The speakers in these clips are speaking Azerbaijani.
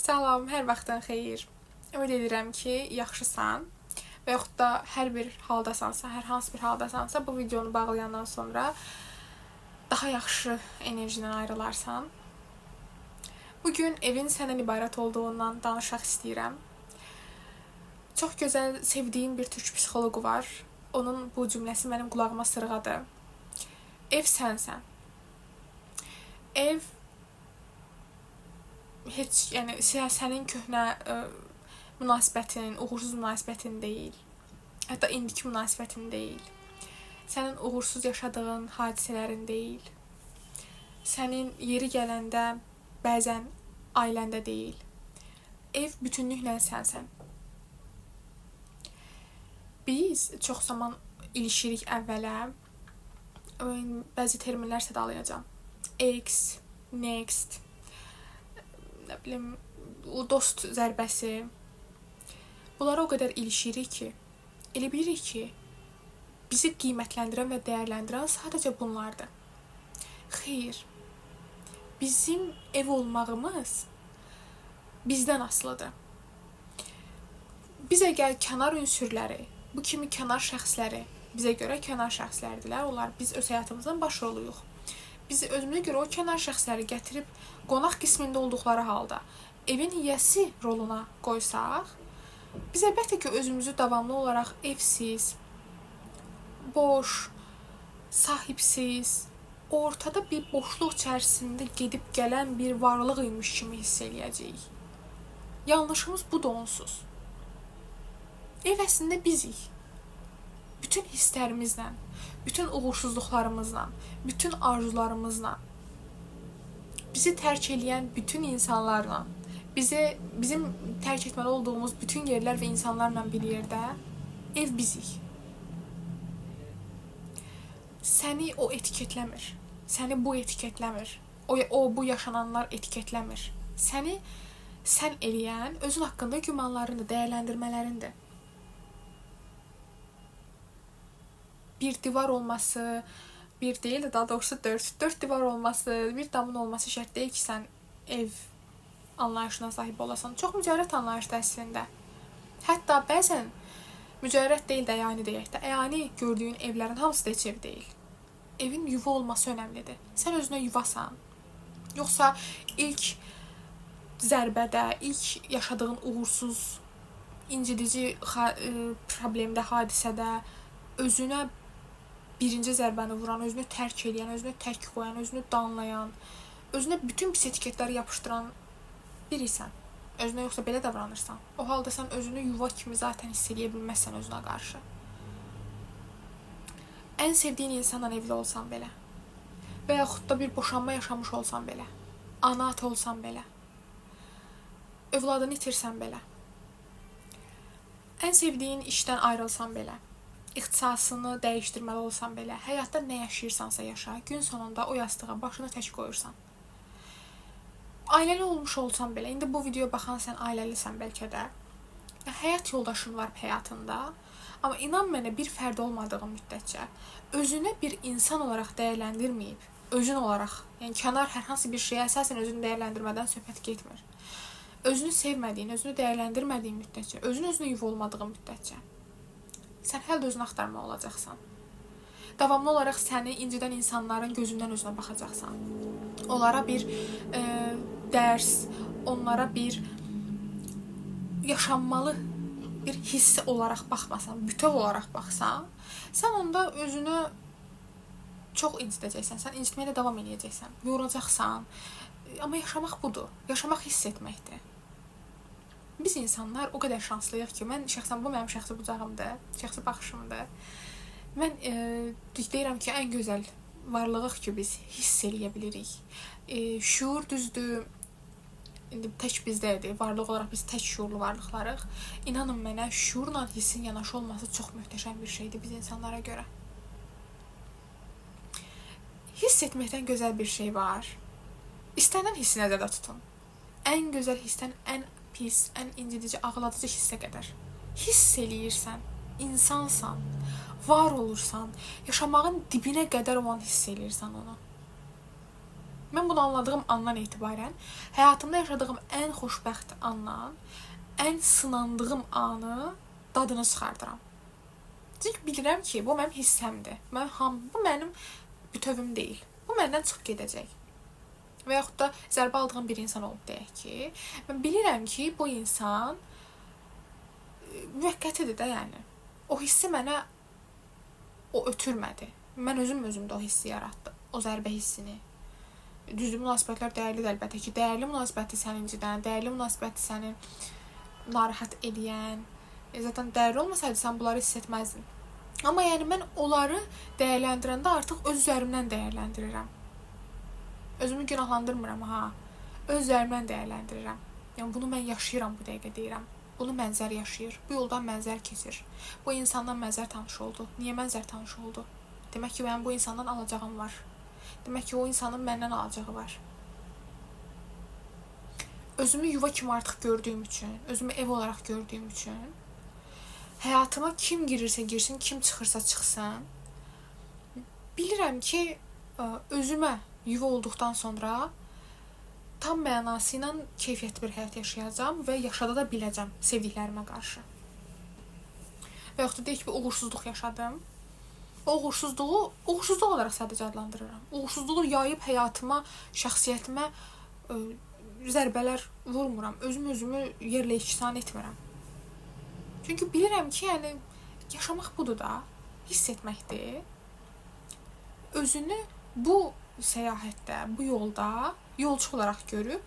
Salam, hər vaxtın xeyir. Ümid edirəm ki, yaxşısan və yaxud da hər bir haldasansa, hər hansı bir haldasansa, bu videonu bağlayandan sonra daha yaxşı enerjidən ayrılarsan. Bugün evin səndən ibarət olduğundan danışmaq istəyirəm. Çox gözəl, sevdiyim bir türk psixoloqu var. Onun bu cümləsi mənim qulağıma sırğadır. Ev sənsən. Ev heç, yəni sənin köhnə münasibətin, uğursuz münasibətin deyil. Hətta indiki münasibətin deyil. Sənin uğursuz yaşadığın hadisələrin deyil. Sənin yeri gələndə bəzən ailəndə deyil. Ev bütünlüklə sənsən. Biz çox zaman ilişirik əvvələ. Bəzi terminlər sədalayacağam. Ex, next, nə bilim, o dost zərbəsi. Bunlara o qədər ilişirik ki, elə bilirik ki, bizi qiymətləndirən və dəyərləndirən sadəcə bunlardır. Xeyr, bizim ev olmağımız bizdən asılıdır. Biz əgər kənar ünsürləri, bu kimi kənar şəxsləri, bizə görə kənar şəxslərdilər, onlar biz öz həyatımızdan başroluyuq. Biz özümüzə görə o kənar şəxsləri gətirib qonaq qismində olduqları halda evin yiyəsi roluna qoysaq, biz əlbəttə ki, özümüzü davamlı olaraq evsiz, boş, sahibsiz, ortada bir boşluq içərisində gedib gələn bir varlıq imiş kimi hiss eləyəcəyik. Yanlışımız budur onsuz. Ev əslində bizik. Bütün hisslərimizlə, bütün uğursuzluqlarımızla, bütün arzularımızla, bizi tərk eləyən bütün insanlarla, bizim tərk etməli olduğumuz bütün yerlər və insanlarla bir yerdə ev bizik. Səni o etiketləmir, səni bu etiketləmir, bu yaşananlar etiketləmir. Səni sən eləyən özün haqqında gümanlarındır, dəyərləndirmələrindir. Bir divar olması, bir deyil də daha doğrusu dörd divar olması, bir damın olması şərt deyil ki, sən ev anlayışına sahib olasan. Çox mücərrət anlayışdır əslində. Hətta bəzən mücərrət deyil də, əyani deyək də, əyani gördüyün evlərin hamısı da heç ev deyil. Evin yuva olması önəmlidir. Sən özünə yuvasan. Yoxsa ilk zərbədə, ilk yaşadığın uğursuz, incidici problemdə, hadisədə özünə birinci zərbəni vuran, özünü tərk edən, özünü tək qoyan, özünü danlayan, özünə bütün pis etiketləri yapışdıran birisən. Özünə yoxsa belə davranırsan. O halda sən özünü yuva kimi zaten hiss edə bilməzsən özünə qarşı. Ən sevdiyin insanla evli olsan belə və yaxud da bir boşanma yaşamış olsan belə, ana ata olsan belə, övladını itirsən belə, ən sevdiyin işdən ayrılsan belə, ixtisasını dəyişdirməli olsan belə, həyatda nə yaşayırsansa yaşa, gün sonunda o yastığa başını tək qoyursan. Ailəli olmuş olsan belə, indi bu videoya baxan sən ailəlisən bəlkə də, həyat yoldaşın var həyatında, amma inan mənə bir fərd olmadığı müddətcə, özünü bir insan olaraq dəyərləndirməyib, özün olaraq, yəni kənar hər hansı bir şeyə əsasən özünü dəyərləndirmədən söhbət getmir. Özünü sevmədiyin, özünü dəyərləndirmədiyin müddətcə, özünə yuva olmadığı müddətcə, sən hələ də özünü axtarma olacaqsan. Davamlı olaraq səni incidən insanların gözündən özünə baxacaqsan. Onlara bir dərs, onlara bir yaşanmalı bir hissi olaraq baxmasan, bütöv olaraq baxsan, sən onda özünü çox incidəcəksən, sən incitməyə də davam edəcəksən, yoracaqsan. Amma yaşamaq budur, yaşamaq hiss etməkdir. Biz insanlar o qədər şanslıyıq ki, mən şəxsən bu mənim şəxsi bucağımdır, şəxsi baxışımdır. Mən deyirəm ki, ən gözəl varlığıq ki, biz hiss eləyə bilirik. Şuur düzdür, indi tək bizdədir, varlıq olaraq biz tək şuurlu varlıqlarıq. İnanın mənə, şuurla hissin yanaşı olması çox möhtəşəm bir şeydir biz insanlara görə. Hiss etməkdən gözəl bir şey var. İstənilən hissi nəzərdə tutun. Ən gözəl hissdən ən pis, ən incidici, ağladıcı hissə qədər. Hiss eləyirsən, insansan, var olursan, yaşamağın dibinə qədər o an hiss eləyirsən onu. Mən bunu anladığım andan etibarən həyatımda yaşadığım ən xoşbəxt andan, ən sınandığım anı dadını çıxardıram. Çünki bilirəm ki, bu mənim hissəmdir. Bu mənim bütövüm deyil. Bu məndən çıxıb gedəcək. Və yaxud da zərbə aldığım bir insan olub deyək ki, mən bilirəm ki, bu insan müvəqqətidir də, yəni. O hissi mənə o ötürmədi. Mən özümdə o hissi yaratdım. O zərbə hissini. Düzdür, münasibətlər dəyərlidir əlbəttə ki. Dəyərli münasibəti səni incidən, dəyərli münasibəti səni narahat edən. Zaten dəyərli olmasaydı sən bunları hiss etməzdin. Amma yəni mən onları dəyərləndirəndə artıq öz üzərimdən dəyərləndirirəm. Özümü günahlandırmıram, ha. Öz üzərimdən dəyərləndirirəm. Yəni bunu mən yaşayıram bu dəqiqə deyirəm. Bunu Mənzər yaşayır. Bu yoldan Mənzər keçir. Bu insandan Mənzər tanış oldu. Niyə Mənzər tanış oldu? Demək ki, mənim bu insandan alacağım var. Demək ki, o insanın məndən alacağı var. Özümü yuva kimi artıq gördüyüm üçün, özümü ev olaraq gördüyüm üçün, həyatıma kim girirsə girsin, kim çıxırsa çıxsın, bilirəm ki, özümə yuva olduqdan sonra tam mənası ilə keyfiyyətli bir həyat yaşayacağam və yaşada da biləcəm sevdiklərimə qarşı. Və yaxud da deyək ki, uğursuzluq yaşadım. O uğursuzluq olaraq sadəcə adlandırıram. Uğursuzluğu yayıb həyatıma, şəxsiyyətimə zərbələr vurmuram. Özümü yerlə iksan etmirəm. Çünki bilirəm ki, yəni yaşamaq budur da, hiss etməkdir. Özünü bu səyahətdə, bu yolda yolçu olaraq görüb,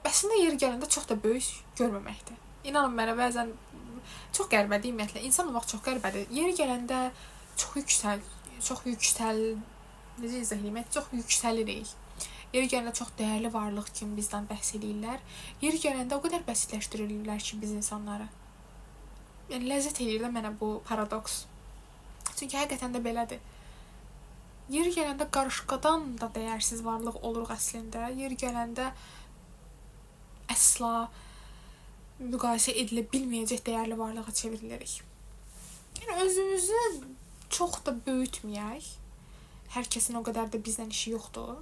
əslində yeri gələndə çox da böyük görməməkdir. İnanın mənə bəzən çox qəribədir ümumiyyətlə. İnsan olmaq çox qəribədir. Yeri gələndə çox yüksəlirik. Yeri gələndə çox dəyərli varlıq kimi bizdən bəhs edirlər. Yeri gələndə o qədər bəsitləşdirirlər ki, biz insanları. Yəni ləzzət edir də mənə bu paradoks. Çünki həqiqətən də belədir. Yeri gələndə qarışqadan da dəyərsiz varlıq oluruq əslində. Yeri gələndə əsla müqayisə edilə bilməyəcək dəyərli varlığa çevrilirik. Yəni özümüzü çox da böyütməyək. Hər kəsin o qədər də bizdən işi yoxdur.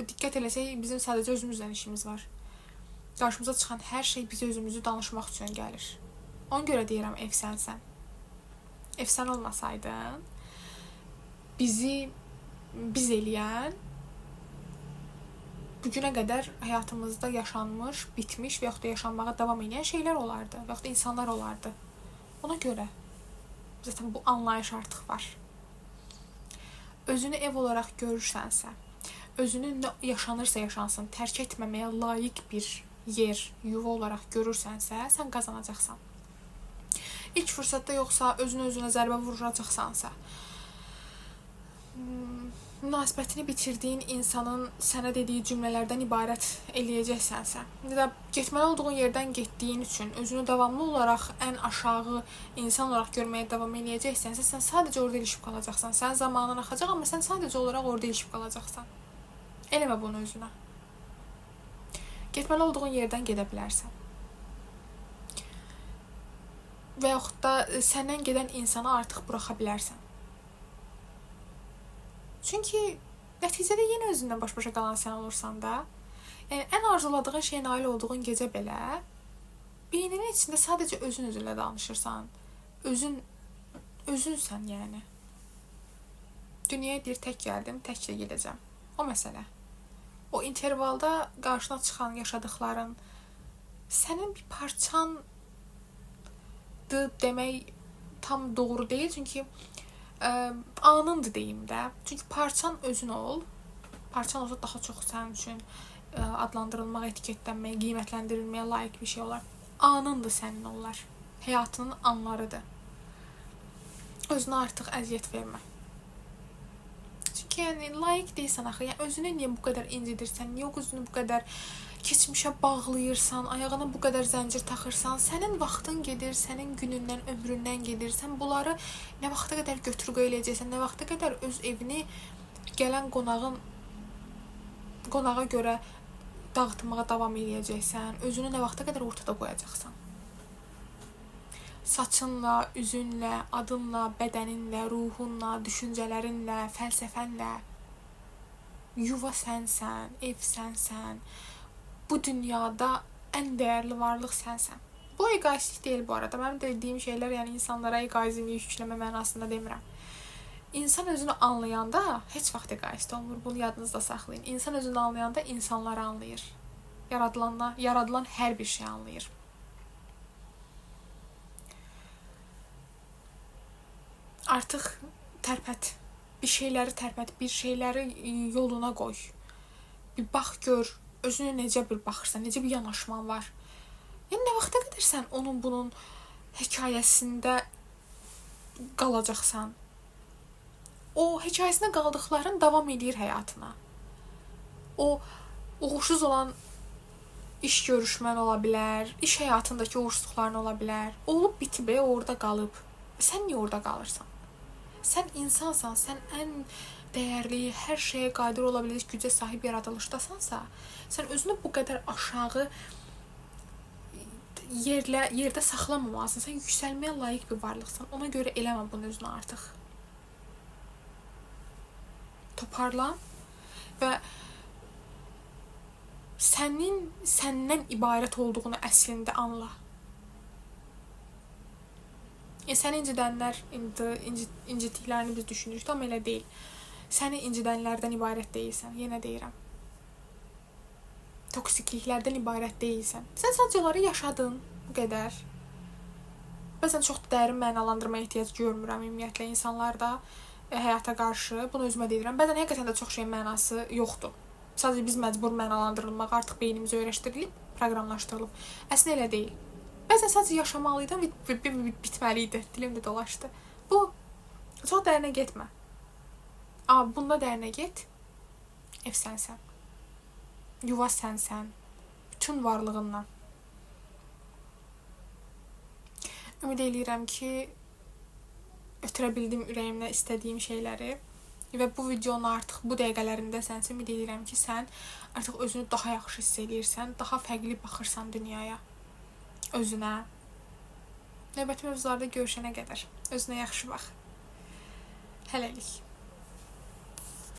Diqqət eləsək, bizim sadəcə özümüzlə işimiz var. Qarşımıza çıxan hər şey bizə özümüzü danışmaq üçün gəlir. Ona görə deyirəm, efsənsən. Efsən olmasaydın, biz eləyən bugünə qədər həyatımızda yaşanmış, bitmiş və yaxud da yaşanmağa davam edən şeylər olardı və yaxud da insanlar olardı. Ona görə zaten bu anlayış artıq var. Özünü ev olaraq görürsənsə, özünü nə yaşanırsa yaşansın, tərk etməməyə layiq bir yer, yuva olaraq görürsənsə, sən qazanacaqsan. İlk fürsətdə yoxsa, özünə zərbə vuracaqsansa, münasibətini bitirdiyin insanın sənə dediyi cümlələrdən ibarət eləyəcəksənsə, ya da getməli olduğun yerdən getdiyin üçün özünü davamlı olaraq ən aşağı insan olaraq görməyə davam eləyəcəksənsə, sən sadəcə orada ilişib qalacaqsan. Sənin zamanın axacaq, amma sən sadəcə olaraq orada ilişib qalacaqsan. Eləmə bunu özünə. Getməli olduğun yerdən gedə bilərsən. Və yaxud da səndən gedən insanı artıq buraxa bilərsən. Çünki nəticədə yenə özündən baş-başa qalan sən olursan da, yəni ən arzuladığın şeyə nail olduğun gecə belə beyninin içində sadəcə özünlə danışırsan. Özünsən yəni. Dünyaya deyir, tək gəldim, tək də gedəcəm. O məsələ. O intervalda qarşına çıxan yaşadıqların sənin bir parçandır demək tam doğru deyil. Çünki anındır deyim də. Çünki parçan özün ol. Parçan olsa daha çox sənin üçün adlandırılmaq, etiketlənməyə, qiymətləndirilməyə layiq bir şey olar. Anındır sənin onlar. Həyatının anlarıdır. Özünə artıq əziyyət vermə. Çünki yəni layiq deyilsən axı. Yəni özünü niyə bu qədər incidirsən? Niyə özünü bu qədər keçmişə bağlayırsan, ayağına bu qədər zəncir taxırsan? Sənin vaxtın gedir, sənin günündən, ömründən gedir. Sən bunları nə vaxta qədər götür-qoy eləyəcəksən, nə vaxta qədər öz evini gələn qonağa görə dağıtmağa davam eləyəcəksən, özünü nə vaxta qədər ortada qoyacaqsan. Saçınla, üzünlə, adınla, bədəninlə, ruhunla, düşüncələrinlə, fəlsəfənlə. Yuva sənsən, ev sənsən. Bu dünyada ən dəyərli varlıq sənsən. Bu egoistlik deyil bu arada. Mənim dediyim şeylər, yəni insanlara egoizmi yükləmə mənasında demirəm. İnsan özünü anlayanda heç vaxt egoist olmur. Bunu yadınızda saxlayın. İnsan özünü anlayanda insanları anlayır. Yaradılan hər bir şey anlayır. Artıq tərpət. Bir şeyləri tərpət, bir şeyləri yoluna qoy. Bir bax gör, özünə necə bir baxırsan, necə bir yanaşman var. Yəni nə vaxta qədər sən bunun hekayəsində qalacaqsan? O hekayəsində qaldıqların davam edir həyatına. O uğursuz olan iş görüşmən ola bilər, iş həyatındakı uğursuzluqların ola bilər. Olub bitib, orada qalıb. Sən niyə orada qalırsan? Sən insansan, sən ən dəyərli, hər şeyə qadir ola biləcək gücə sahib yaradılışdasansa, sən özünü bu qədər aşağı yerdə saxlamamalısan. Sən yüksəlməyə layiq bir varlıqsan. Ona görə eləmə bunu özünə artıq. Toparlan və səndən ibarət olduğunu əslində anla. Səni incidənlər, incitdiklərini biz düşünürük, amma elə deyil. Səni incidənlərdən ibarət deyilsən, yenə deyirəm. Toksikliklərdən ibarət deyilsən. Sən sadəcə onları yaşadın, bu qədər. Bəzən çox dərin mənalandırma ehtiyac görmürəm ümumiyyətlə insanlarda həyata qarşı. Bunu özümə deyirəm. Bəzən həqiqətən də çox şeyin mənası yoxdur. Sadəcə biz məcbur mənalandırılmaq artıq beynimizə öyrəşdirilib, proqramlaşdırılıb. Əslində elə deyil. Bəzən sadəcə yaşamalıydım və bitməliydi. Dilim də dolaşdı. Bu, çox dərinə getmə. Amma bunda dərinə get. Ev sənsən. Yuva sənsən. Bütün varlığınla. Ümid edirəm ki, ötürə bildim ürəyimlə istədiyim şeyləri və bu videonun artıq bu dəqiqələrində sənsə ümid edirəm ki, sən artıq özünü daha yaxşı hiss edirsən, daha fərqli baxırsan dünyaya. Özünə. Növbəti mövzularda görüşənə qədər özünə yaxşı bax. Hələlik.